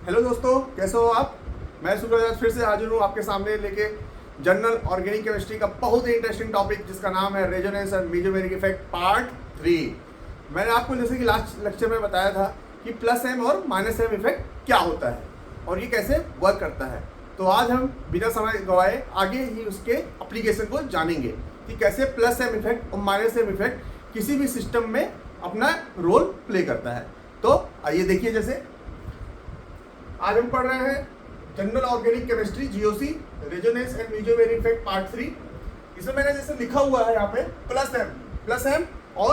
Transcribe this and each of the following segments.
Hello दोस्तों, कैसे हो आप। मैं सूरज आज फिर से हाजिर हूँ आपके सामने लेके जनरल ऑर्गेनिक केमिस्ट्री का बहुत ही इंटरेस्टिंग टॉपिक जिसका नाम है resonance and mesomeric effect part 3। मैंने आपको जैसे कि लास्ट लेक्चर में बताया था कि प्लस एम और माइनस एम इफेक्ट क्या होता है और ये कैसे वर्क करता है। तो आज हम बिना समय गवाए आगे ही उसके एप्लीकेशन को जानेंगे कि कैसे प्लस एम इफेक्ट और माइनस एम इफेक्ट किसी भी सिस्टम में अपना रोल प्ले करता है। तो आइए देखिए, जैसे आज हम पढ़ रहे हैं general organic chemistry GOC resonance and mesomeric effect part 3। इसमें मैंने जैसे लिखा हुआ है यहाँ पे प्लस एम और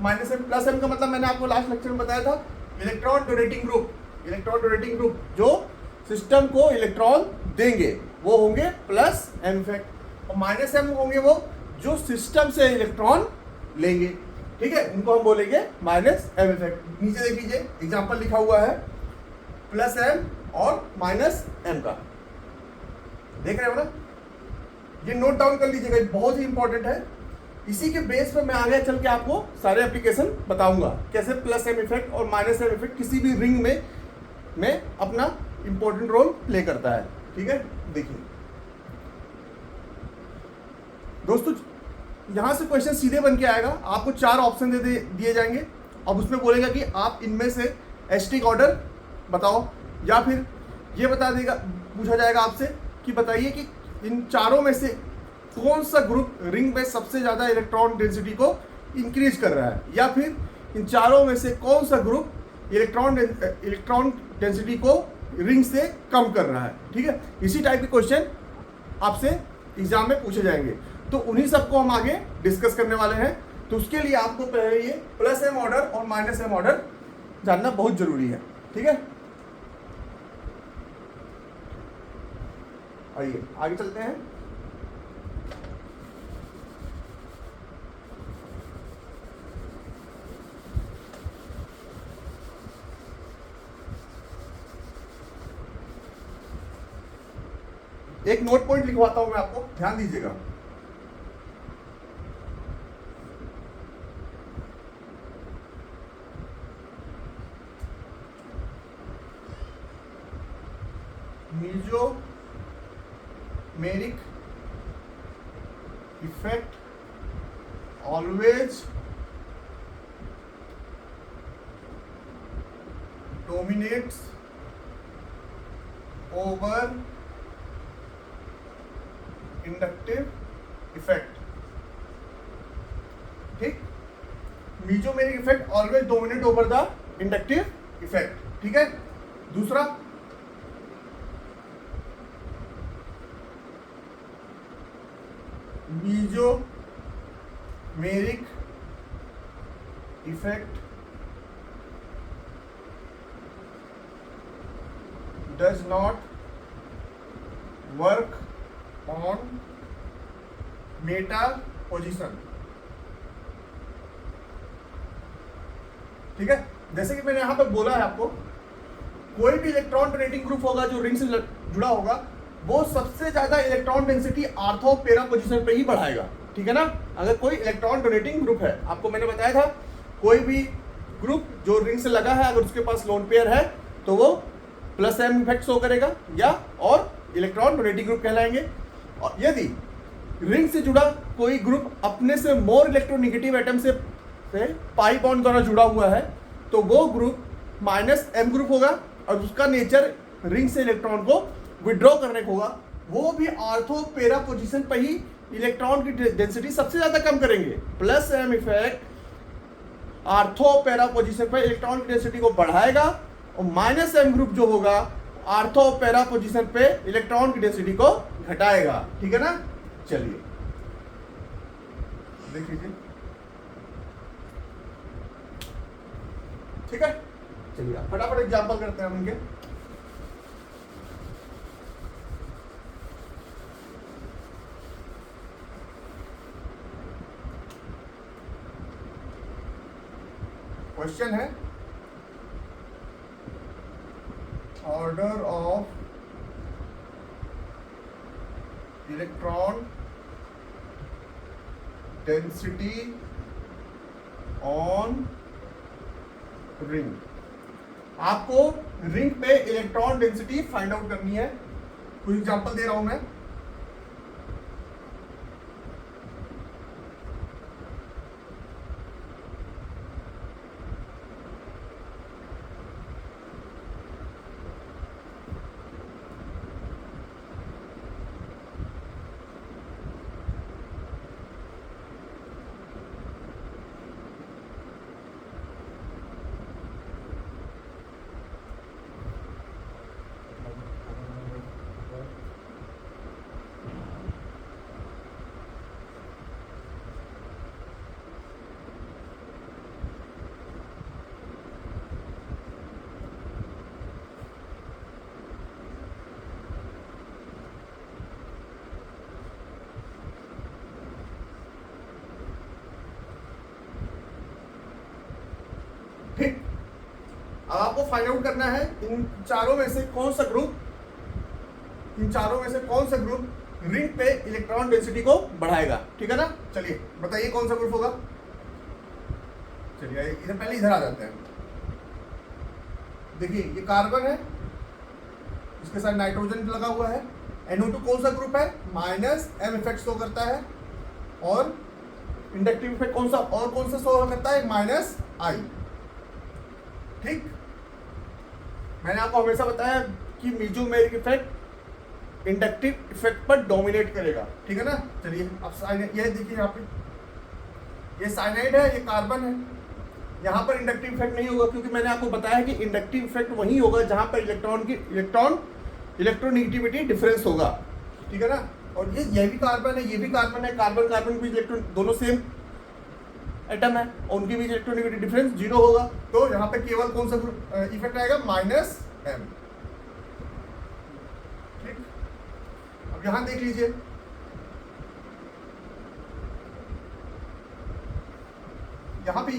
माइनस एम। प्लस एम का मतलब मैंने आपको लास्ट लेक्चर में बताया था इलेक्ट्रॉन डोनेटिंग ग्रुप जो सिस्टम को इलेक्ट्रॉन देंगे वो होंगे प्लस एम इफेक्ट, और माइनस एम होंगे वो जो सिस्टम से इलेक्ट्रॉन लेंगे। ठीक है, उनको हम बोलेंगे माइनस एम इफेक्ट। नीचे देख लीजिए एग्जाम्पल लिखा हुआ है प्लस एम और माइनस एम का, देख रहे हो ना। ये नोट डाउन कर लीजिएगा, बहुत ही इंपॉर्टेंट है। इसी के बेस पर मैं आगे चल के आपको सारे एप्लीकेशन बताऊंगा कैसे प्लस एम इफेक्ट और माइनस एम इफेक्ट किसी भी रिंग में अपना इंपॉर्टेंट रोल प्ले करता है। ठीक है, देखिए दोस्तों, यहां से क्वेश्चन सीधे बन के आएगा। आपको 4 ऑप्शन दिए जाएंगे। अब उसमें बोलेगा कि आप इनमें से एस्टिक ऑर्डर बताओ, या फिर ये पूछा जाएगा आपसे कि बताइए कि इन चारों में से कौन सा ग्रुप रिंग में सबसे ज़्यादा इलेक्ट्रॉन डेंसिटी को इंक्रीज कर रहा है, या फिर इन चारों में से कौन सा ग्रुप इलेक्ट्रॉन डेंसिटी को रिंग से कम कर रहा है। ठीक है, इसी टाइप के क्वेश्चन आपसे एग्जाम में पूछे जाएंगे, तो उन्हीं सबको हम आगे डिस्कस करने वाले हैं। तो उसके लिए आपको पहले ये प्लस एम ऑर्डर और माइनस एम ऑर्डर जानना बहुत जरूरी है। ठीक है, आइए आगे चलते हैं। एक नोट पॉइंट लिखवाता हूं मैं आपको, ध्यान दीजिएगा। Mesomeric effect always dominates over inductive effect. ठीक, mesomeric effect always dominate over the inductive effect. ठीक है, दूसरा mesomeric effect does not work on meta position. ठीक है, जैसे कि मैंने यहां पर बोला है आपको, कोई भी इलेक्ट्रॉन डोनेटिंग ग्रुप होगा जो रिंग से जुड़ा होगा वो सबसे ज्यादा electron density ortho para position पे ही बढ़ाएगा। ठीक है ना, अगर कोई इलेक्ट्रॉन डोनेटिंग ग्रुप है, आपको मैंने बताया था कोई भी ग्रुप जो रिंग से लगा है अगर उसके पास लोन पेयर है तो वो प्लस एम इफेक्ट शो करेगा या और इलेक्ट्रॉन डोनेटिंग ग्रुप कहलाएंगे। और यदि रिंग से जुड़ा कोई ग्रुप अपने से मोर इलेक्ट्रोनेगेटिव एटम से पाई बॉन्ड द्वारा जुड़ा हुआ है तो वो ग्रुप माइनस एम ग्रुप होगा और उसका नेचर रिंग से इलेक्ट्रॉन को विड्रॉ करने को होगा। वो भी आर्थो पैरा पोजीशन पर ही इलेक्ट्रॉन की डेंसिटी सबसे ज्यादा कम करेंगे। Plus M effect ortho para position पर इलेक्ट्रॉन की डेंसिटी को बढ़ाएगा और माइनस एम ग्रुप जो होगा आर्थो पैरा पोजीशन पे इलेक्ट्रॉन की डेंसिटी को घटाएगा। ठीक है ना, चलिए देख लीजिए। ठीक है, चलिए फटाफट एग्जांपल करते हैं हम इनके। क्वेश्चन है order of electron density on ring. आपको रिंग पे इलेक्ट्रॉन डेंसिटी फाइंड आउट करनी है। कोई एग्जांपल दे रहा हूं मैं। ठीक, अब आपको फाइंड आउट करना है इन चारों में से कौन सा ग्रुप रिंग पे इलेक्ट्रॉन डेंसिटी को बढ़ाएगा। ठीक है ना, चलिए बताइए कौन सा ग्रुप होगा। चलिए इधर पहले इधर आ जाते हैं। देखिए ये कार्बन है, इसके साथ नाइट्रोजन लगा हुआ है। NO2 कौन सा ग्रुप है, -m इफेक्ट शो करता है। और इंडक्टिव इफेक्ट कौन सा शो करता है, -I। ठीक, मैंने आपको हमेशा बताया कि मेसोमेरिक इफेक्ट इंडक्टिव इफेक्ट पर डोमिनेट करेगा। ठीक है ना, चलिए अब साइनाइड, ये देखिए यहाँ पे ये साइनाइड है, ये कार्बन है। यहाँ पर इंडक्टिव इफेक्ट नहीं होगा, क्योंकि मैंने आपको बताया कि इंडक्टिव इफेक्ट वही होगा जहाँ पर इलेक्ट्रोनेगेटिविटी डिफरेंस होगा। ठीक है ना, और ये भी कार्बन है, ये भी कार्बन है। कार्बन कार्बन भी इलेक्ट्रॉन दोनों सेम एटम है और उनके बीच इलेक्ट्रोनेगेटिव डिफरेंस 0 होगा। तो यहाँ पे केवल कौन सा इफेक्ट आएगा, -m। ठीक, अब यहाँ देख लीजिए, यहाँ भी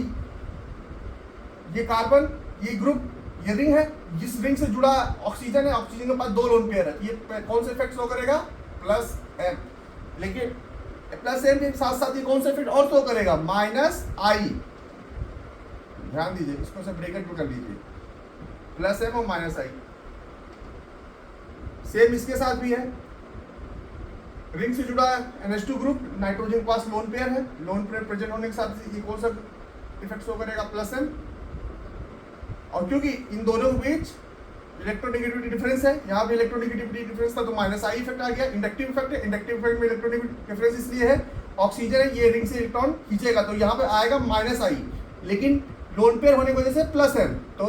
ये कार्बन, ये ग्रुप, ये रिंग है, जिस रिंग से जुड़ा ऑक्सीजन है, ऑक्सीजन के पास 2 लोन पेयर है। ये कौन सा इफेक्ट शो करेगा, +m। लेकिन +m के साथ साथ ये कौन सा इफेक्ट और शो करेगा, -I। ध्यान दीजिए, इसको से ब्रैकेट में कर लीजिए, +m और -I। सेम इसके साथ भी है, रिंग से जुड़ा है NH2 ग्रुप, नाइट्रोजन के पास लोन पेयर है। लोन पेयर प्रेजेंट होने के साथ ये कौन सा इफेक्ट शो करेगा, +m। और क्योंकि इन दोनों के बीच इलेक्ट्रोनेगेटिविटी डिफरेंस है, यहाँ भी इलेक्ट्रोनेगेटिविटी डिफरेंस था तो -I इफेक्ट आ गया। इंडक्टिव इफेक्ट है, इंडक्टिव इफेक्ट में इलेक्ट्रोनेगेटिव डिफरेंस इसलिए है, ऑक्सीजन है, ये रिंग से इलेक्ट्रॉन खींचेगा तो यहाँ पे आएगा -I। लेकिन लोन पेयर होने की वजह से +m, तो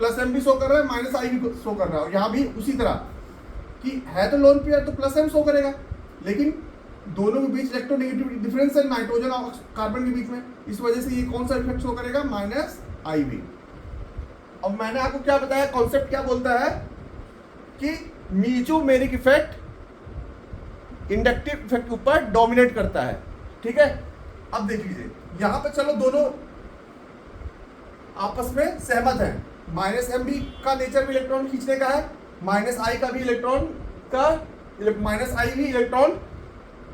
+m भी शो कर रहा है, -I भी शो कर रहा है। और यहाँ भी उसी तरह कि है तो लोन पेयर तो +m शो करेगा, लेकिन दोनों के बीच इलेक्ट्रोनेगेटिविटी डिफरेंस है नाइट्रोजन और कार्बन के बीच में, इस वजह से ये कौन सा इफेक्ट शो करेगा, -I भी। अब मैंने आपको क्या बताया, कॉन्सेप्ट क्या बोलता है कि मेसोमेरिक इफेक्ट इंडक्टिव इफेक्ट के ऊपर डोमिनेट करता है। ठीक है, अब देख लीजिए यहां पे, चलो दोनों आपस में सहमत हैं। -m भी का नेचर भी इलेक्ट्रॉन खींचने का है, -I का भी इलेक्ट्रॉन का -I भी इलेक्ट्रॉन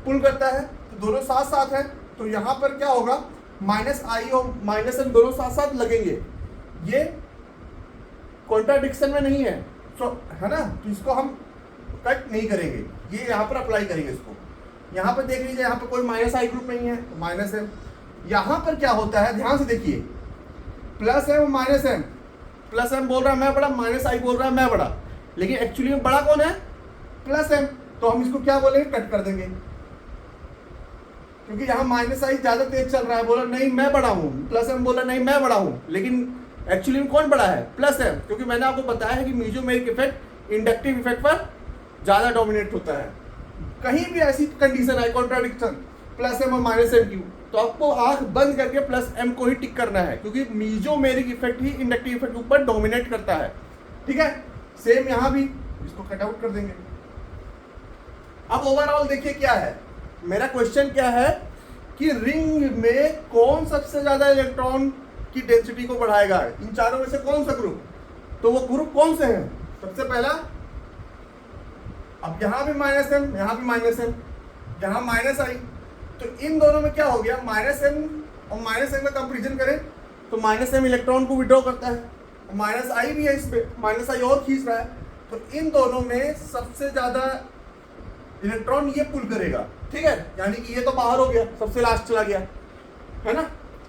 पुल करता है, तो दोनों साथ साथ है। तो यहां पर क्या होगा, -I और -m दोनों साथ साथ लगेंगे, ये कॉन्ट्राडिक्शन में नहीं है, तो है ना, तो इसको हम कट नहीं करेंगे, ये यहाँ पर अप्लाई करेंगे इसको। यहाँ पर देख लीजिए, यहाँ पर कोई -I ग्रुप नहीं है तो -m। यहाँ पर क्या होता है, ध्यान से देखिए, +m और -m, +m बोल रहा है मैं बड़ा, -I बोल रहा है मैं बड़ा, लेकिन एक्चुअली में बड़ा कौन है, +m। तो हम इसको क्या बोलेंगे, कट कर देंगे, क्योंकि यहाँ -I ज्यादा तेज चल रहा है, बोला नहीं मैं बड़ा हूँ, +m बोला नहीं मैं बड़ा हूँ, लेकिन एक्चुअली में कौन बड़ा है, +m। क्योंकि मैंने आपको बताया है कि मेसोमेरिक इफेक्ट इंडक्टिव इफेक्ट पर ज्यादा डोमिनेट होता है। कहीं भी ऐसी कंडीशन है कॉन्ट्राडिक्शन +m और -m की, तो आपको आंख बंद करके +m को ही टिक करना है, क्योंकि मेसोमेरिक इफेक्ट ही इंडक्टिव इफेक्ट के ऊपर डोमिनेट करता है। ठीक है, सेम यहां भी, इसको कट आउट कर देंगे। अब ओवरऑल देखिए क्या है, मेरा क्वेश्चन क्या है कि रिंग में कौन सबसे ज्यादा इलेक्ट्रॉन की डेंसिटी को बढ़ाएगा, इन चारों में से कौन सा ग्रुप, तो वो ग्रुप कौन से हैं, सबसे पहला, अब यहां भी -m, यहां भी -m, यहां -I, तो इन दोनों में क्या हो गया, -m और -m का कंपैरिजन करें तो -m इलेक्ट्रॉन को विड्रॉ करता है माइनस आई भी है, इसमें माइनस आई और खींच रहा है, तो इन दोनों में सबसे ज्यादा इलेक्ट्रॉन ये पुल करेगा, ठीक है। यानी कि ये तो बाहर हो गया, सबसे लास्ट चला गया, है ना,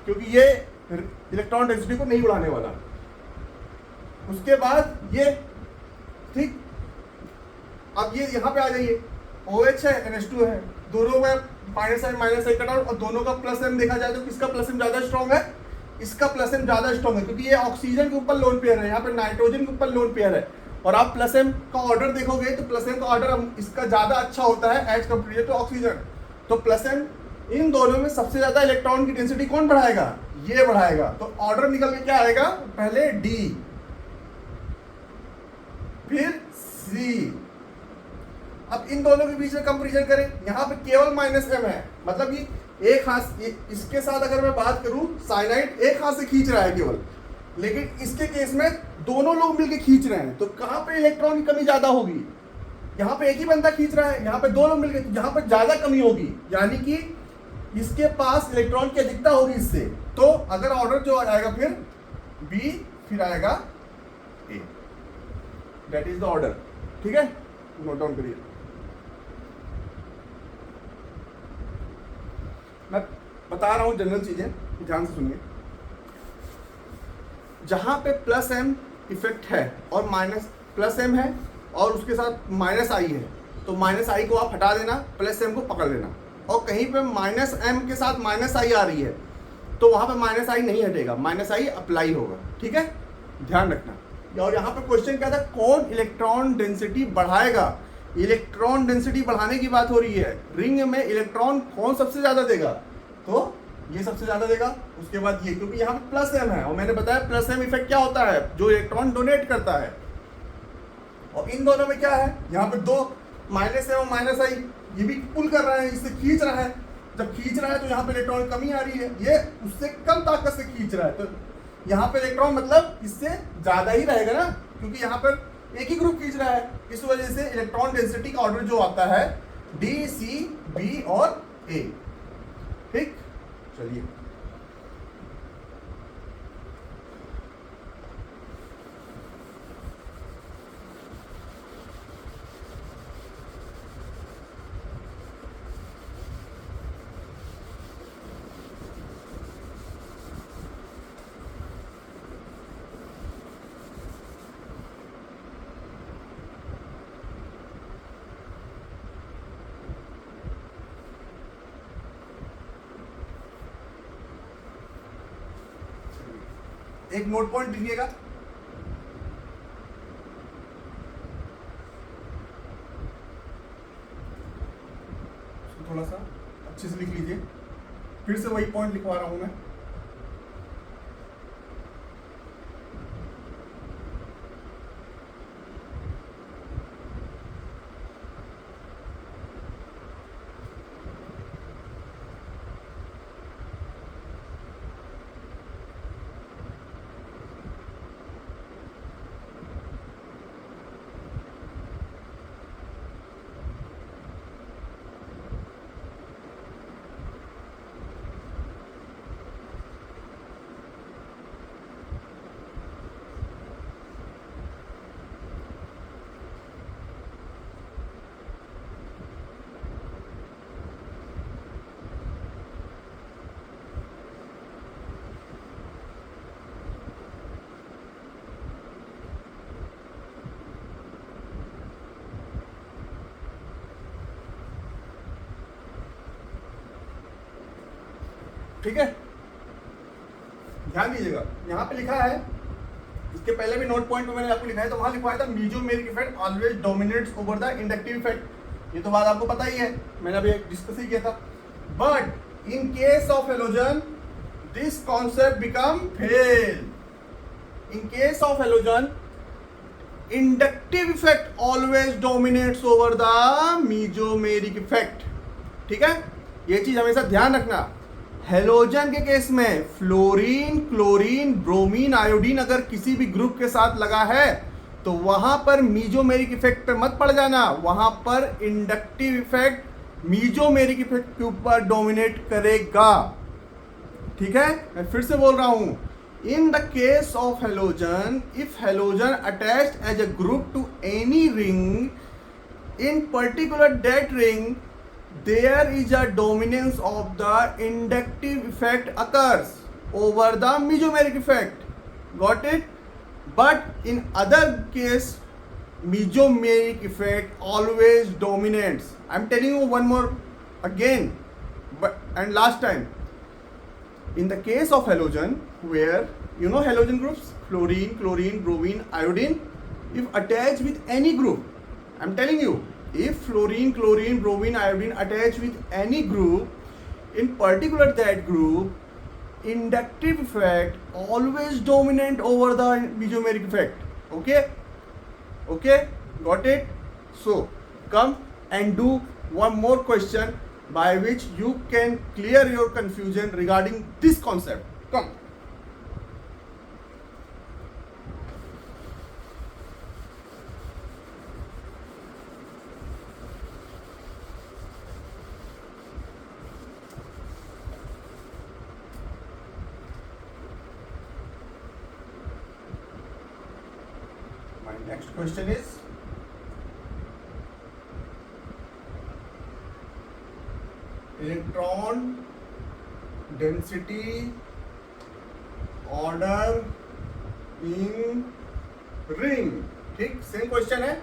क्योंकि ये इलेक्ट्रॉन डेंसिटी को नहीं बढ़ाने वाला। उसके बाद ये, ठीक, अब ये यहां पे आ जाइए, OH है NH2 है, दोनों में माइनस आई कट आउट, और दोनों का प्लस एम देखा जाए तो किसका प्लस एम ज्यादा स्ट्रॉन्ग है? इसका प्लस एम ज्यादा स्ट्रॉन्ग है, क्योंकि ये ऑक्सीजन के ऊपर लोन पेयर है, यहाँ पे नाइट्रोजन के ऊपर लोन पेयर है। और आप प्लस एम का ऑर्डर देखोगे तो प्लस एम का ऑर्डर इसका ज्यादा अच्छा होता है एज कंपेयर टू ऑक्सीजन। तो प्लस एम, इन दोनों में सबसे ज्यादा इलेक्ट्रॉन की डेंसिटी कौन बढ़ाएगा? ये बढ़ाएगा। तो ऑर्डर निकल के क्या आएगा? पहले डी, फिर सी। अब इन दोनों के बीच में कंपैरिजन करें, यहाँ पे केवल माइनस एम है, मतलब ये एक हाथ, इसके साथ अगर मैं बात करूं, साइनाइड एक हाथ से खींच रहा है केवल, लेकिन इसके केस में दोनों लोग मिलकर खींच रहे हैं, तो कहां पे इलेक्ट्रॉन की कमी ज्यादा होगी? यहाँ पे एक ही बंदा खींच रहा है, यहाँ पे दो लोग मिलकर, तो यहाँ पे ज्यादा कमी होगी, यानी कि इसके पास इलेक्ट्रॉन की अधिकता होगी इससे। तो अगर ऑर्डर जो आएगा फिर बी, फिर आएगा ए, दैट इज द ऑर्डर, ठीक है, नोट डाउन करिए। मैं बता रहा हूं जनरल चीजें, ध्यान से सुनिए। जहां पे प्लस एम इफेक्ट है और माइनस प्लस एम है और उसके साथ माइनस आई है, तो माइनस आई को आप हटा देना, प्लस एम को पकड़ लेना। और कहीं पे माइनस एम के साथ माइनस आई आ रही है तो वहां पे माइनस आई नहीं हटेगा, माइनस आई अप्लाई होगा, ठीक है, ध्यान रखना। और यहाँ पे क्वेश्चन क्या था? कौन इलेक्ट्रॉन डेंसिटी बढ़ाएगा? इलेक्ट्रॉन डेंसिटी बढ़ाने की बात हो रही है। रिंग में इलेक्ट्रॉन कौन सबसे ज्यादा देगा? तो ये सबसे ज्यादा देगा, उसके बाद ये, क्योंकि यहाँ पे प्लस एम है, और मैंने बताया प्लस एम इफेक्ट क्या होता है, जो इलेक्ट्रॉन डोनेट करता है। और इन दोनों में क्या है, यहाँ पे दो माइनस एम और माइनस आई, ये भी पुल कर रहा है, इससे खींच रहा है। जब खींच रहा है तो यहाँ पे इलेक्ट्रॉन कमी आ रही है, ये उससे कम ताकत से खींच रहा है, तो यहाँ पे इलेक्ट्रॉन मतलब इससे ज्यादा ही रहेगा ना, क्योंकि यहाँ पर एक ही ग्रुप खींच रहा है। इस वजह से इलेक्ट्रॉन डेंसिटी का ऑर्डर जो आता है डी, सी, बी और ए, ठीक। चलिए एक नोट पॉइंट लिखिएगा, थोड़ा सा अच्छे से लिख लीजिए, फिर से वही पॉइंट लिखवा रहा हूं मैं। ठीक है, ध्यान दीजिएगा, यहाँ पे लिखा है, इसके पहले भी नोट पॉइंट में मैंने आपको लिखा है, तो वहां लिखा था mesomeric effect always dominates over the inductive effect. ये तो बात आपको पता ही है, मैंने अभी डिस्कस ही किया था। But in case of halogen this concept become fail. In case of halogen inductive effect always dominates over the mesomeric effect, ठीक है, ये चीज हमेशा ध्यान रखना। हेलोजन के केस में फ्लोरीन, क्लोरीन, ब्रोमीन, आयोडीन अगर किसी भी ग्रुप के साथ लगा है तो वहां पर मेसोमेरिक इफेक्ट पे मत पड़ जाना, वहां पर इंडक्टिव इफेक्ट मेसोमेरिक इफेक्ट के ऊपर डोमिनेट करेगा, ठीक है। मैं फिर से बोल रहा हूं, In the case of halogen, if halogen attached as a group to any ring, in particular that ring, there is a dominance of the inductive effect occurs over the mesomeric effect. Got it? But in other case, mesomeric effect always dominates. I'm telling you one more again, and last time. In the case of halogen, where you know halogen groups, fluorine, chlorine, bromine, iodine, if attached with any group, I'm telling you, if fluorine, chlorine, bromine, iodine attach with any group, in particular that group, inductive effect always dominant over the mesomeric effect. Okay? Okay? Got it? So, come and do one more question by which you can clear your confusion regarding this concept. Come. My next question is, electron density order in ring. ठीक, same question है.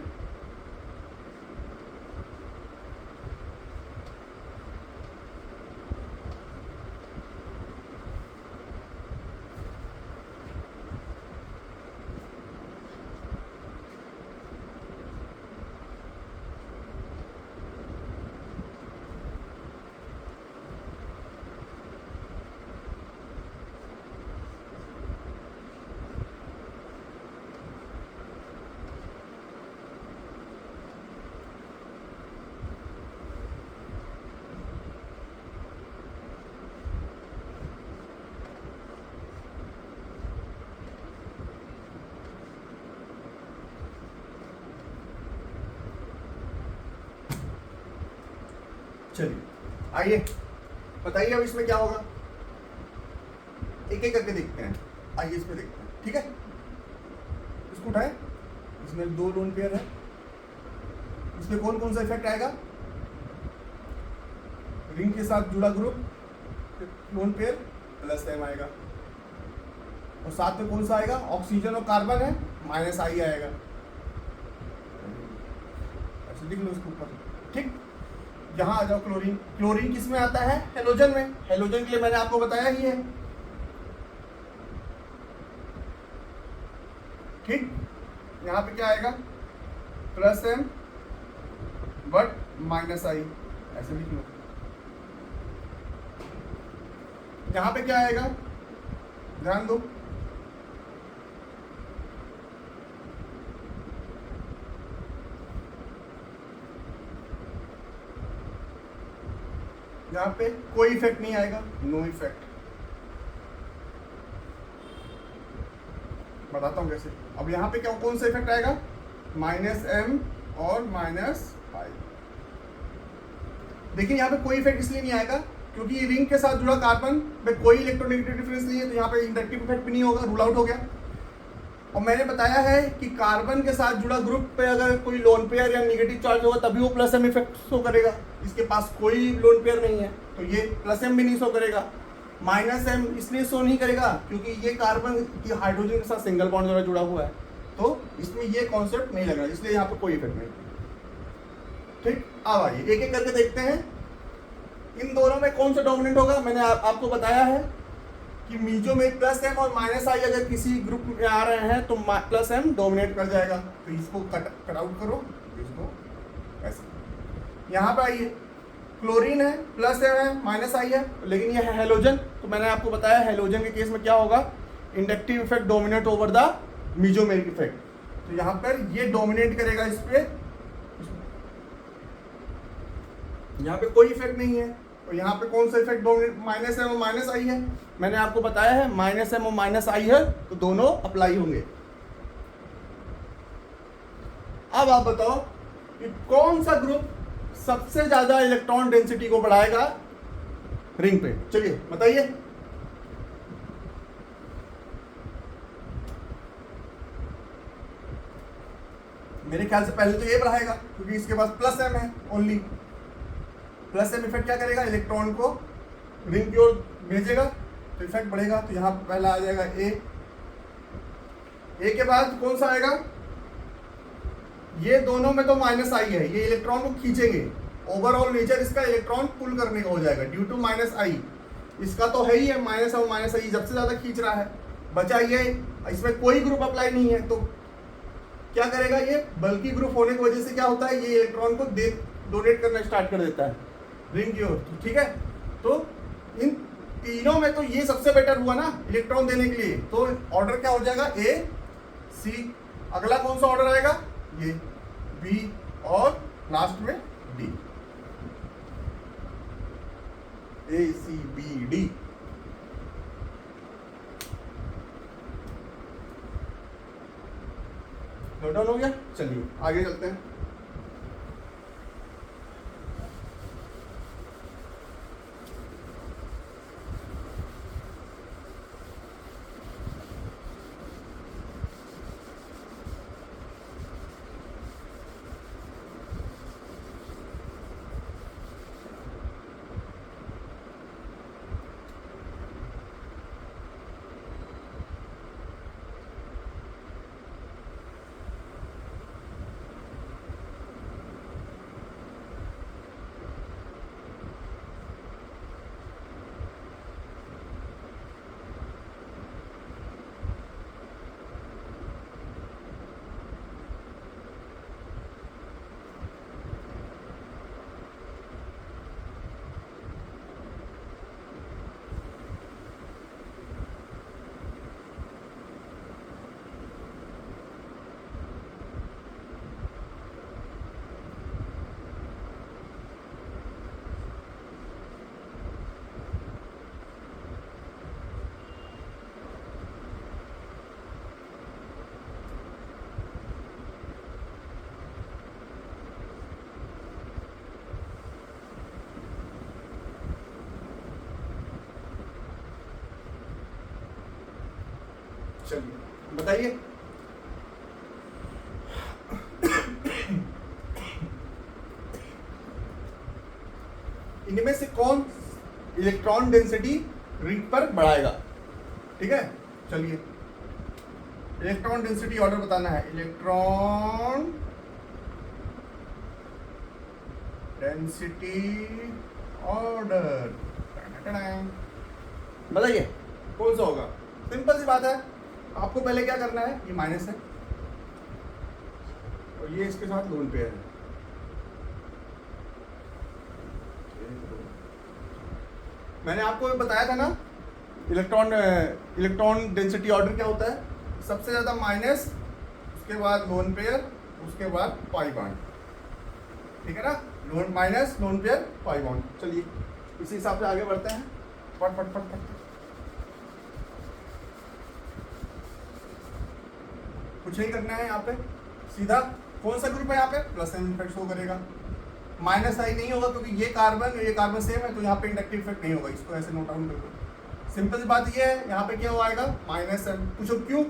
चलिए आइए बताइए अब इसमें क्या होगा, एक एक करके देखते हैं. आइए इसमें देखते हैं. ठीक है, इसको उठाए. इसमें 2 लोन पेयर है. इसमें कौन कौन सा इफेक्ट आएगा? रिंग के साथ जुड़ा group lone pair plus m आएगा, और साथ में कौन सा आएगा? ऑक्सीजन और कार्बन है, माइनस I आएगा. ऐसे लिख लो इसके ऊपर. ठीक, यहाँ आ जाओ. क्लोरीन. क्लोरीन किस में आता है? हेलोजन में. हेलोजन के लिए मैंने आपको बताया ही है. ठीक, यहाँ पे क्या आएगा? Plus m but minus I. ऐसे लिख लो. यहाँ पे क्या आएगा? ध्यान दो. यहाँ पे कोई इफेक्ट नहीं आएगा, नो इफेक्ट. बताता हूँ कैसे. अब यहाँ पे क्या कौन सा इफेक्ट आएगा? माइनस m और माइनस I. देखिए यहाँ पे कोई इफेक्ट इसलिए नहीं आएगा क्योंकि रिंग के साथ जुड़ा कार्बन में कोई इलेक्ट्रोनेगेटिव डिफरेंस नहीं है, तो यहाँ पे इंडक्टिव इफेक्ट भी नहीं होगा, रूल आउट हो गया. और मैंने बताया है कि कार्बन के साथ जुड़ा ग्रुप पे अगर कोई लोन पेयर या नेगेटिव चार्ज होगा तभी वो प्लस m इफेक्ट शो करेगा. इसके पास कोई लोन पेयर नहीं है तो ये प्लस m भी नहीं शो करेगा. माइनस m इसलिए शो नहीं करेगा क्योंकि ये कार्बन की हाइड्रोजन के साथ सिंगल बॉन्ड द्वारा जुड़ा हुआ है, तो इसमें ये कॉन्सेप्ट नहीं लग रहा, इसलिए यहाँ पे कोई इफेक्ट नहीं. ठीक, अब आइए एक एक करके देखते हैं इन दोनों में कौन सा डोमिनेंट होगा. मैंने आपको बताया है कि मीजो में प्लस m और माइनस I अगर किसी ग्रुप में आ रहे हैं तो प्लस m डोमिनेट कर जाएगा. तो इसको कट आउट करो, इसको ऐसे. यहाँ पे आइए, क्लोरीन है, प्लस m है, माइनस I है, लेकिन ये है हेलोजन. तो मैंने आपको बताया हेलोजन के केस में क्या होगा? Inductive effect dominate over the mesomeric effect. तो यहाँ पर ये डोमिनेट करेगा इस पे. यहाँ पे कोई इफेक्ट नहीं है, और यहाँ पे कौन सा इफेक्ट डोमिनेट? माइनस m और माइनस I है. मैंने आपको बताया है माइनस m और माइनस I है, तो दोनों अप्लाई होंगे. अब आप बताओ कि कौन सा ग्रुप सबसे ज्यादा इलेक्ट्रॉन डेंसिटी को बढ़ाएगा रिंग पे? चलिए बताइए. मेरे ख्याल से पहले तो ये बढ़ाएगा क्योंकि इसके पास प्लस एम है ओनली। प्लस एम इफेक्ट क्या करेगा, इलेक्ट्रॉन को रिंग की ओर भेजेगा तो इफेक्ट बढ़ेगा। तो यहाँ पहला आ जाएगा ए के बाद कौन सा आएगा, ये दोनों में तो माइनस आई है, ये इलेक्ट्रॉन को खींचेंगे। ओवरऑल नेचर इसका इलेक्ट्रॉन पुल करने का हो जाएगा ड्यू टू माइनस आई। इसका तो है ही है माइनस और माइनस आई सबसे ज्यादा खींच रहा है। बचा ये, इसमें कोई ग्रुप अप्लाई नहीं है तो क्या करेगा, ये बल्कि ग्रुप होने की वजह से क्या होता है, ये इलेक्ट्रॉन को डोनेट करना स्टार्ट कर देता है रिंग की ओर। ठीक है, तो इन तीनों में तो ये सबसे बेटर हुआ ना इलेक्ट्रॉन देने के लिए। तो ऑर्डर क्या हो जाएगा, ए सी। अगला कौन सा ऑर्डर आएगा, ये बी और लास्ट में D. A C B D. Note down हो गया, चलिए आगे चलते हैं। चलिए बताइए, इनमें से कौन इलेक्ट्रॉन डेंसिटी रिंग पर बढ़ाएगा। ठीक है, चलिए इलेक्ट्रॉन डेंसिटी ऑर्डर बताना है। इलेक्ट्रॉन डेंसिटी ऑर्डर बताइए कौन सा होगा। सिंपल सी बात है, आपको पहले क्या करना है, ये माइनस है और ये इसके साथ लोन पेयर है। मैंने आपको बताया था ना इलेक्ट्रॉन डेंसिटी ऑर्डर क्या होता है, सबसे ज्यादा माइनस, उसके बाद लोन पेयर, उसके बाद पाई बॉन्ड। ठीक है ना, loan minus lone pair pi bond. चलिए इसी हिसाब से आगे बढ़ते हैं। फट फट फट फट कुछ नहीं करना है यहाँ पे, सीधा कौन सा ग्रुप है यहाँ पे, प्लस एम इफेक्ट शो करेगा। माइनस आई नहीं होगा क्योंकि ये कार्बन सेम है तो यहाँ पे इंडक्टिव इफेक्ट नहीं होगा, इसको ऐसे नोट डाउन कर लो। सिंपल सी बात ये है, यहाँ पे क्या आएगा माइनस एम। पूछो क्यों,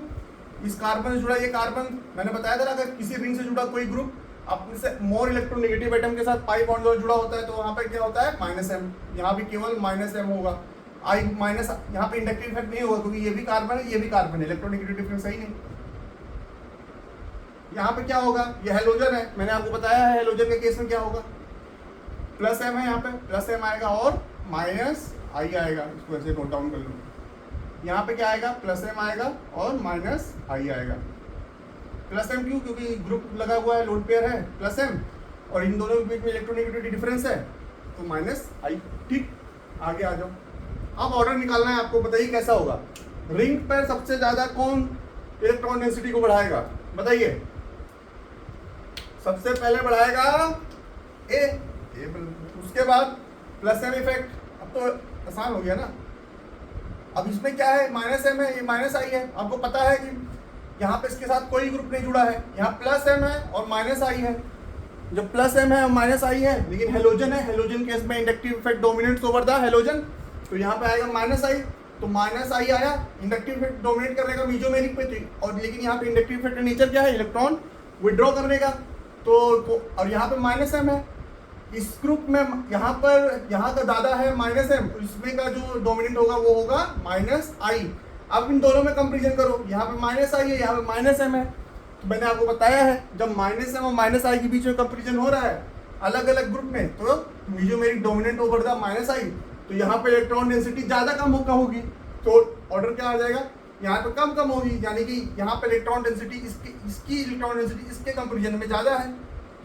इस कार्बन से जुड़ा ये कार्बन, मैंने बताया था ना अगर किसी रिंग से जुड़ा कोई ग्रुप अपने से मोर इलेक्ट्रोनेगेटिव एटम के साथ पाई बॉन्ड जुड़ा होता है तो वहाँ पे क्या होता है माइनस एम। यहाँ भी केवल माइनस एम होगा, आई माइनस, यहाँ पे इंडक्टिव इफेक्ट नहीं होगा क्योंकि ये भी कार्बन है ये भी कार्बन है, इलेक्ट्रोनेगेटिव डिफरेंस सही नहीं। यहाँ पे क्या होगा, ये हेलोजन है, मैंने आपको बताया है हेलोजन के केस में क्या होगा, प्लस एम है, यहाँ पे प्लस एम आएगा और माइनस आई आएगा, इसको ऐसे नोट डाउन कर लो। यहाँ पे क्या आएगा, प्लस एम आएगा और माइनस आई आएगा। प्लस एम क्यों, क्योंकि ग्रुप लगा हुआ है, लोड पेयर है प्लस एम और इन दोनों के बीच में इलेक्ट्रोनेगेटिविटी डिफरेंस है तो माइनस आई। ठीक, आगे आ जाओ। अब ऑर्डर निकालना है आपको, बताइए कैसा होगा। रिंग पर सबसे ज्यादा कौन इलेक्ट्रॉन डेंसिटी को बढ़ाएगा, बताइए। सबसे पहले बढ़ाएगा ए, उसके बाद प्लस एम इफेक्ट। अब तो आसान हो गया ना। अब इसमें क्या है, माइनस एम है, ये माइनस आई है। आपको पता है कि यहाँ पे इसके साथ कोई ग्रुप नहीं जुड़ा है, यहाँ प्लस एम है और माइनस आई है। जब प्लस एम है और माइनस आई है लेकिन हेलोजन है, हेलोजन केस में inductive effect dominates over the halogen, तो यहाँ पे आएगा माइनस आई। तो माइनस आई आया, इंडक्टिव इफेक्ट डोमिनेट करने का मीजोमेरिक पे थी, और लेकिन यहाँ पे इंडक्टिव इफेक्ट का नेचर क्या है, इलेक्ट्रॉन विड्रॉ करने का। तो और यहाँ पे माइनस एम है, इस ग्रुप में यहाँ पर यहाँ का दादा है माइनस एम, इसमें का जो डोमिनेंट होगा वो होगा माइनस आई। अब इन दोनों में कंपेरिजन करो, यहाँ पे माइनस आई है, यहाँ पे माइनस एम है। तो मैंने आपको बताया है जब माइनस एम और माइनस आई के बीच में कंपेरिजन हो रहा है अलग अलग ग्रुप में, तो mesomeric dominant over the minus I, तो यहाँ पे इलेक्ट्रॉन डेंसिटी ज्यादा कम होगी, तो ऑर्डर क्या आ जाएगा, यहाँ पे कम होगी, यानी कि यहाँ पे इलेक्ट्रॉन डेंसिटी इसकी इलेक्ट्रॉन डेंसिटी इसके कंपेरिजन में ज्यादा है,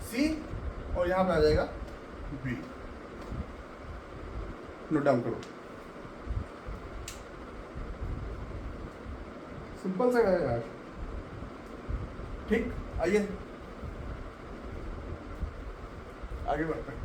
सी, और यहाँ पे आ जाएगा बी। नोट डाउन करो, सिंपल सा है यार। ठीक, आइए आगे बढ़ते हैं।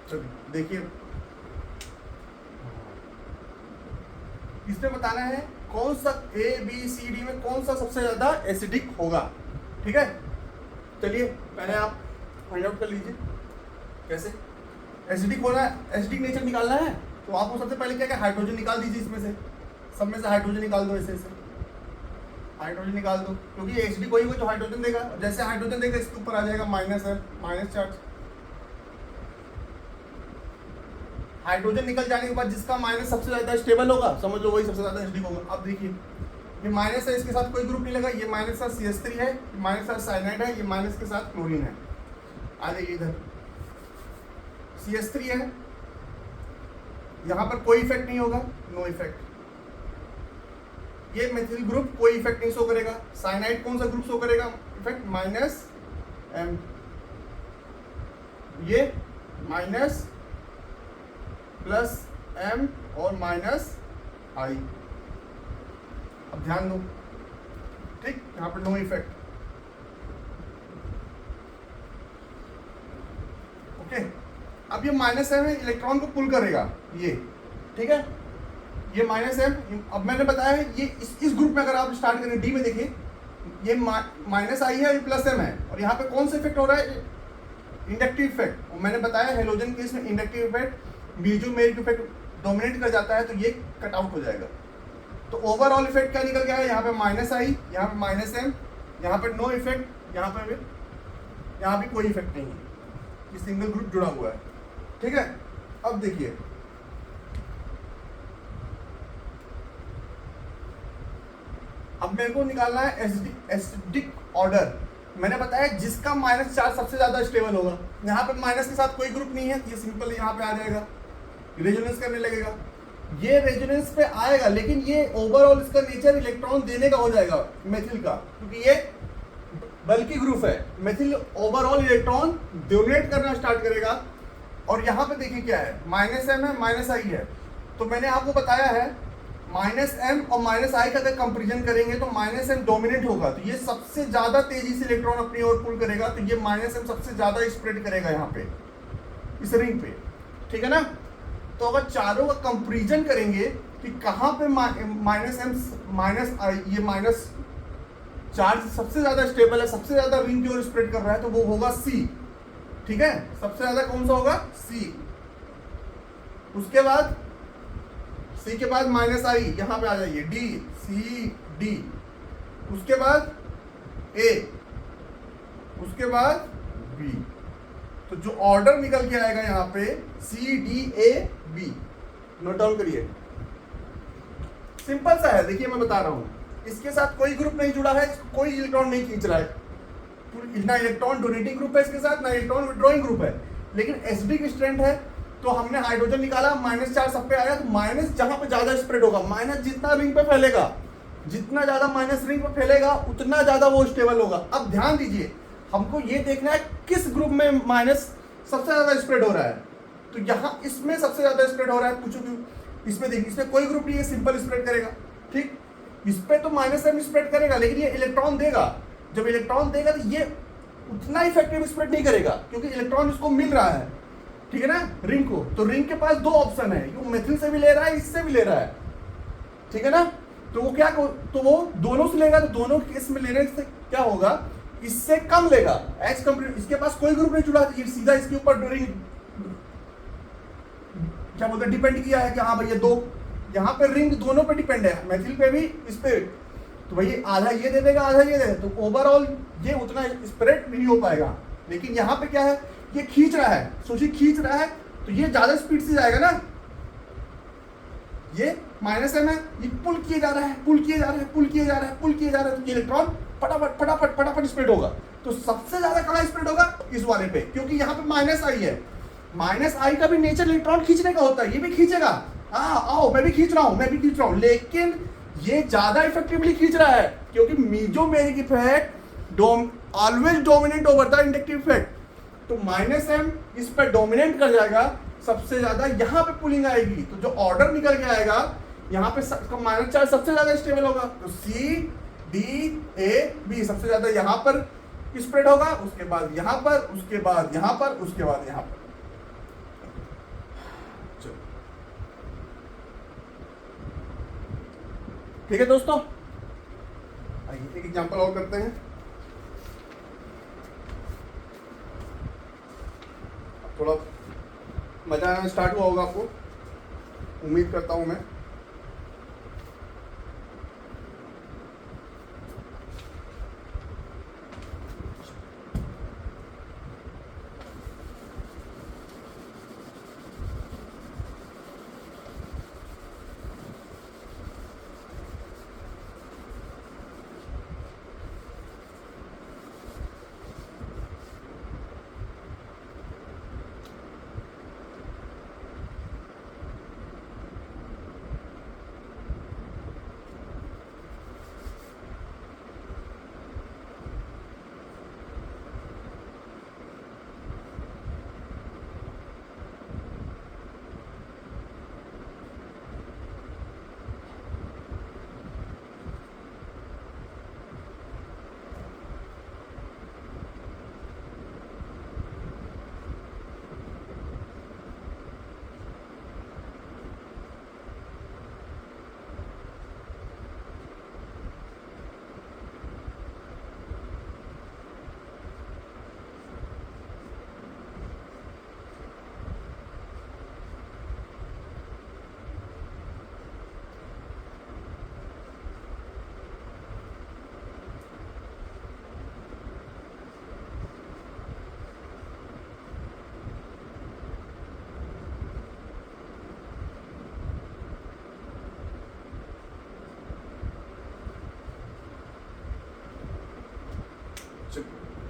चलिए देखिए, इसमें बताना है कौन सा ए बी सी डी में कौन सा सबसे ज्यादा एसिडिक होगा। ठीक है, चलिए पहले आप फाइंड आउट कर लीजिए कैसे एसिडिक होना है, एसिडिक नेचर निकालना है। तो आपको सबसे पहले क्या हाइड्रोजन निकाल दीजिए, इसमें से सब में से हाइड्रोजन निकाल दो, ऐसे हाइड्रोजन निकाल दो, क्योंकि एसिडिक वही जो हाइड्रोजन देगा, जैसे हाइड्रोजन देगा इसके ऊपर आ जाएगा माइनस है, माइनस चार्ज। हाइड्रोजन निकल जाने के बाद जिसका माइनस सबसे ज्यादा स्टेबल होगा समझ लो वही सबसे ज्यादा एसिडिक होगा। अब देखिए ये माइनस है, इसके साथ कोई ग्रुप नहीं लगा, ये माइनस का CH3 है, माइनस का साइनाइड है, ये माइनस के साथ क्लोरीन है। आ जाइए इधर, CH3 है, यहाँ पर कोई इफेक्ट नहीं होगा, नो इफेक्ट। ये मेथिल ग्रुप कोई इफेक्ट नहीं शो करेगा। साइनाइड कौन सा ग्रुप शो करेगा इफेक्ट, माइनस M, ये माइनस प्लस M और माइनस I। अब ध्यान दो, ठीक, यहाँ पर नो इफेक्ट। ओके, अब ये माइनस M है, इलेक्ट्रॉन को पुल करेगा ये, ठीक है, ये माइनस M। अब मैंने बताया है ये इस ग्रुप में अगर आप स्टार्ट करें डी में देखिए, ये माइनस I है, ये प्लस M है, और यहाँ पे कौन सा इफेक्ट हो रहा है, इंडक्टिव इफेक्ट। और मैंने बताया हेलोजन केस में inductive effect mesomeric effect dominate कर जाता है, तो ये कट आउट हो जाएगा। तो ओवरऑल इफेक्ट क्या निकल गया है, यहाँ पे माइनस I, यहाँ पे माइनस M, यहाँ पे नो इफेक्ट, यहाँ भी कोई इफेक्ट नहीं है, ये सिंगल ग्रुप जुड़ा हुआ है। ठीक है, अब देखिए अब मेरे को निकालना है एसिडिक ऑर्डर। मैंने बताया जिसका माइनस चार्ज सबसे ज्यादा स्टेबल होगा। यहाँ पे माइनस के साथ कोई ग्रुप नहीं है, ये सिंपल यहाँ पे आ जाएगा, रेजोनेंस करने लगेगा, ये रेजोनेंस पे आएगा, लेकिन ये ओवरऑल इसका नेचर इलेक्ट्रॉन देने का हो जाएगा मेथिल का, क्योंकि ये बल्कि ग्रुप है। मेथिल ओवरऑल इलेक्ट्रॉन डोनेट करना स्टार्ट करेगा। और यहाँ पे देखिए क्या है, माइनस M है, माइनस I है। तो मैंने आपको बताया है -m और -i का अगर कंपेरिजन करेंगे तो -m डोमिनेंट होगा, तो ये सबसे ज्यादा तेजी से इलेक्ट्रॉन अपनी ओर पुल करेगा, तो ये -m सबसे ज्यादा स्प्रेड करेगा यहाँ पे इस रिंग पे, ठीक है ना। तो अगर चारों का कंपेरिजन करेंगे कि कहाँ पे -m ये माइनस चार्ज सबसे ज्यादा स्टेबल है, सबसे ज्यादा रिंग की ओर स्प्रेड कर रहा है, तो वो होगा C, ठीक है। सबसे ज्यादा कौन सा होगा? C। उसके बाद C के बाद -i यहां पे आ जाइए, D C D, उसके बाद A, उसके बाद B। तो जो ऑर्डर निकल के आएगा यहाँ पे C D A B, note down करिए। सिंपल सा है, देखिए मैं बता रहा हूं, इसके साथ कोई ग्रुप नहीं जुड़ा है, कोई इलेक्ट्रॉन नहीं खींच रहा है, ना इलेक्ट्रॉन डोनेटिंग ग्रुप है इसके साथ, ना इलेक्ट्रॉन विड्रॉइंग ग्रुप है, लेकिन एसिडिक स्ट्रेंथ है। तो हमने हाइड्रोजन निकाला, -4 सब पे आया, तो माइनस जहां पे ज्यादा स्प्रेड होगा, माइनस जितना रिंग पे फैलेगा, जितना ज्यादा माइनस रिंग पे फैलेगा उतना ज्यादा वो स्टेबल होगा। अब ध्यान दीजिए, हमको ये देखना है किस ग्रुप में माइनस सबसे ज्यादा स्प्रेड हो रहा है। तो यहाँ इसमें सबसे ज्यादा स्प्रेड हो रहा है, पूछो क्यों? इसमें देखिए, इसमें कोई ग्रुप नहीं है, सिंपल स्प्रेड करेगा, ठीक। इस पे तो -m स्प्रेड करेगा, लेकिन ये इलेक्ट्रॉन देगा, जब इलेक्ट्रॉन देगा तो ये उतना इफेक्टिव स्प्रेड नहीं करेगा, क्योंकि इलेक्ट्रॉन इसको मिल रहा है, ठीक है ना, रिंग को। तो रिंग के पास दो ऑप्शन है, वो मेथिल से भी ले रहा है, इससे भी ले रहा है, ठीक है ना। तो वो क्या, तो वो दोनों से लेगा, तो दोनों केस में लेने से क्या होगा, इससे कम लेगा एज कंपेयर। इसके पास कोई ग्रुप नहीं जुड़ा, ये सीधा इसके ऊपर रिंग क्या बोलते हैं, डिपेंड किया है कि हाँ भाई ये दो, यहाँ पे रिंग दोनों पे डिपेंड है, मेथिल पे भी, इस पे। तो भाई आधा ये दे देगा, आधा ये दे देगा, तो ओवरऑल ये उतना स्प्रेड नहीं हो पाएगा। लेकिन यहाँ पे क्या है, ये खींच रहा है, सोचिए खींच रहा है, तो ये ज्यादा स्पीड से जाएगा ना। ये -m है, ये पुल किए जा रहा है, पुल किए जा रहा है, पुल किए जा रहा है, पुल किए जा रहा है, तो इलेक्ट्रॉन फटाफट फटाफट फटाफट स्प्रेड होगा। तो सबसे ज्यादा कहाँ स्प्रेड होगा? इस वाले पे, क्योंकि यहाँ पे -i है। -i का भी नेचर इलेक्ट्रॉन खींचने का होता है, ये भी खींचेगा। हाँ आओ, मैं भी खींच रहा हूँ, मैं भी खींच रहा हूँ, लेकिन ये ज्यादा इफेक्टिवली खींच रहा है, क्योंकि mesomeric effect always dominate over the inductive effect. तो -m इस पर डोमिनेट कर जाएगा, सबसे ज्यादा यहाँ पे पुलिंग आएगी। तो जो ऑर्डर निकल के आएगा यहाँ पे -4 सबसे ज्यादा स्टेबल होगा, तो C D A B सबसे ज्यादा यहाँ पर स्प्रेड होगा, उसके बाद यहाँ पर, उसके बाद यहाँ पर, उसके बाद यहाँ पर। ठीक है दोस्तों, आइए एक एग्जांपल और करते हैं। थोड़ा मजा आना स्टार्ट हुआ होगा आपको, उम्मीद करता हूं मैं।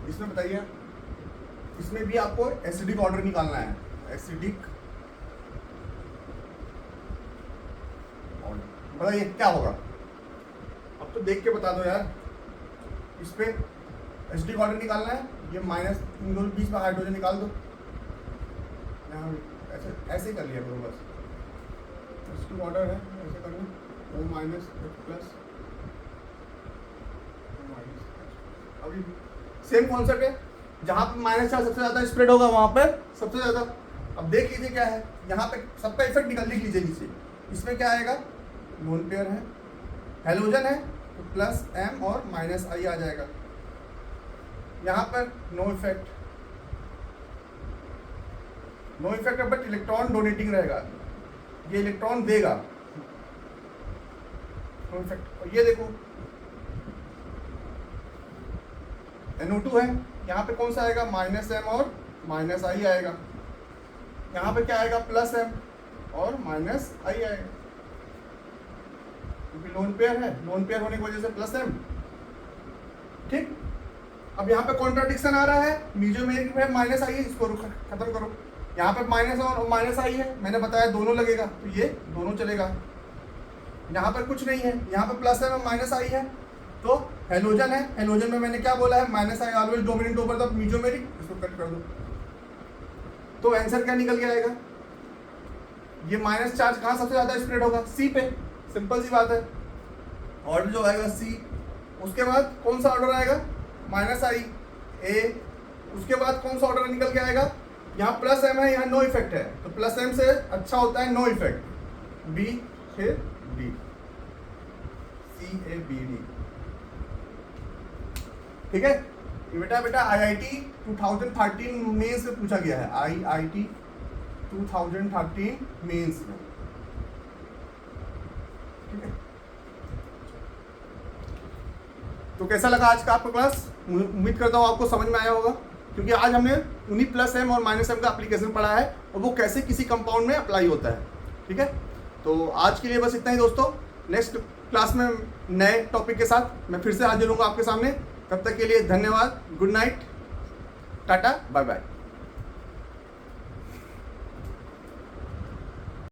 इसमें बताइए, इसमें भी आपको एसिडिक ऑर्डर निकालना है, एसिडिक ऑर्डर। बताइए क्या होगा, अब तो देख के बता दो यार। इस पे एसिडिक ऑर्डर निकालना है, ये माइनस इन दोनों बीच में हाइड्रोजन निकाल दो, यहाँ ऐसे ऐसे कर लिया करो बस। एसिडिक ऑर्डर है, ऐसे कर लो, ओ माइनस एच प्लस अभी सेम कॉन्सेप्ट है, जहां पे माइनस चार्ज सबसे ज्यादा स्प्रेड होगा वहां पर सबसे ज्यादा। अब देख लीजिए क्या है, यहाँ पे सबका इफेक्ट निकल लिख लीजिए नीचे। इसमें क्या आएगा, लोन पेयर है, हेलोजन है तो प्लस एम और माइनस आई आ जाएगा। यहाँ पर no effect, no effect but electron donating रहेगा, ये इलेक्ट्रॉन देगा, नो इफेक्ट। और ये देखो NO2 है, यहाँ पे कौन सा आएगा, माइनस एम और माइनस आई आएगा। यहाँ पे क्या आएगा, प्लस एम और माइनस आई आएगा, क्योंकि लोन पेयर है, लोन पेयर होने की वजह से प्लस एम। ठीक, अब यहाँ पे कॉन्ट्राडिक्शन आ रहा है, मीजोमेरिक में माइनस आई है, इसको खत्म करो। यहाँ पे माइनस और माइनस आई है, मैंने बताया दोनों लगेगा तो ये दोनों चलेगा। यहाँ पर कुछ नहीं है, यहाँ पे प्लस एम और माइनस आई है तो हेलोजन है, हेलोजन में मैंने क्या बोला है, minus I always dominant over the mesomeric, इसको कट कर दो। तो आंसर क्या निकल के आएगा, ये माइनस चार्ज कहाँ सबसे ज्यादा स्प्रेड होगा, सी पे, सिंपल सी बात है। ऑर्डर जो आएगा सी, उसके बाद कौन सा ऑर्डर आएगा, माइनस आई ए, उसके बाद कौन सा ऑर्डर निकल के आएगा, यहाँ प्लस एम है, यहाँ नो इफेक्ट है तो प्लस एम से अच्छा होता है नो इफेक्ट, बी फिर D, C A B D. ठीक है, ये बेटा IIT 2013 मेंस में पूछा गया है, IIT 2013 मेंस में। ठीक है, तो कैसा लगा आज का आपका क्लास, उम्मीद करता हूँ आपको समझ में आया होगा, क्योंकि आज हमने उन्हीं प्लस एम और माइनस एम का एप्लीकेशन पढ़ा है और वो कैसे किसी कंपाउंड में अप्लाई होता है। ठीक है, तो आज के लिए बस इतना ही दोस्तों, नेक्स्ट क्लास में नए टॉपिक के साथ मैं फिर से हाजिर होऊंगा आपके सामने। तब तक के लिए धन्यवाद, good night, tata, bye bye.